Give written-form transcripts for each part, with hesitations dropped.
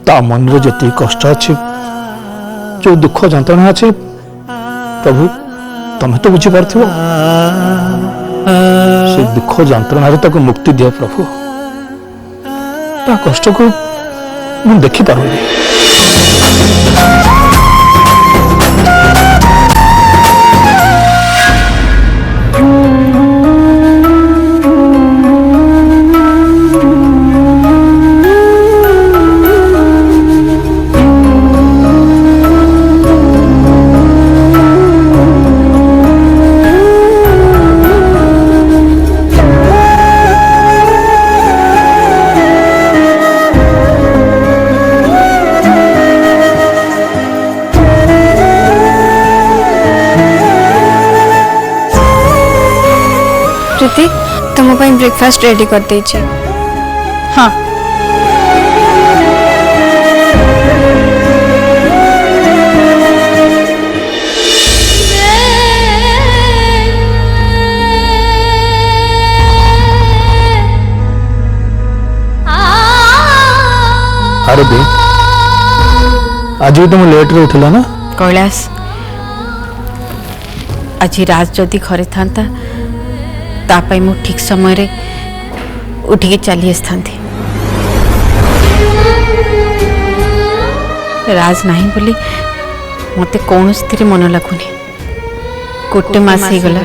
ता मन जी कष्ट अच्छी जो दुख जंत्रणा अच्छी प्रभु तमें तो बुझीपार से दुख जंत्रण मुक्ति दिया प्रभु ता कष्ट को मुझे देखिपार प्रीति तुम ब्रेकफास्ट रेडी कर दे हाँ अरे बे आज भी तुम लेट रे उठला ना कैलाश आज राज जदि घरे था तापाई मु ठीक समय रे उठिके चली आसथांती राज नहीं बोली मते कौन स्थिर मन लगुनि गोटे मास ही गला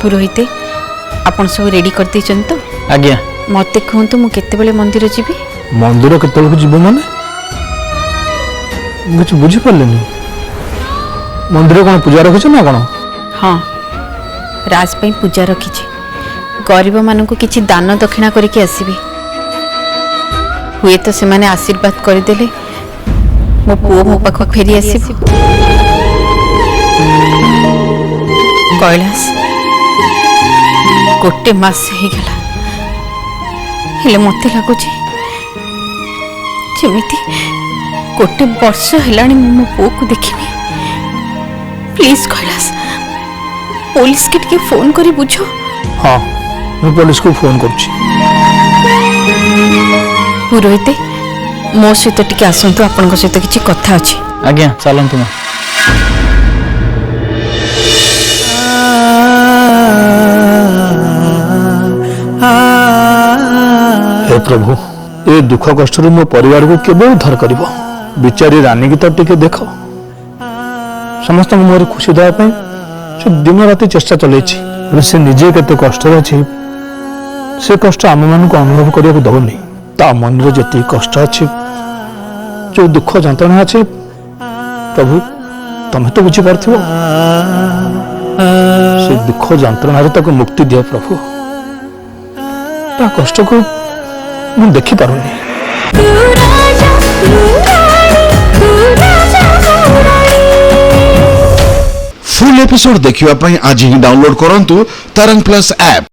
पुरोहिते आपण सब रेडी कर दी तो आज्ञा मते कहतु मु केतेबेले मंदिर जीवी मंदिर केतेबेले जीव माने कुछ बुझी पारलेनी मंदिर कौन पूजा रखिछ ना कौन हाँ राज पे पूजा रखी गरीब मान को किसी दान दक्षिणा करके आसबि हुए तो से माने आशीर्वाद करदेले मो पुओ मो पाख फेरी आस कैलाश गोटे मास हो गला हेले मते लगुच जमीती गोटे वर्ष है मो पुओ को देखनी प्लीज कैलाश पुलिस के टिके फोन करी बुझो हाँ मैं पुलिस को फोन करुच्ची पुरोहिते मो सहित टिके आसतु आपण सहित किसी कथा अच्छी आज्ञा चलतु ना हे प्रभु ये दुख कष्ट मो परिवार को केबे उद्धार करिवो बिचारी रानी की तो टिके देख समस्त मुहर खुशी देवाई से दिन राति चेष्टा चलती से निजे केते कष्ट अच्छी से कष्ट आम मान को अनुभव करने दौनी ता मन जी कष्ट अच्छी जो दुख जंत्रणा अच्छी प्रभु तमें तो बुझीपार से दुख जंत्रण मुक्ति दिया प्रभु ता कष्ट को मुझे देखिपार फुल एपिसोड देखिवा आज ही डाउनलोड करंतु तरंग प्लस ऐप।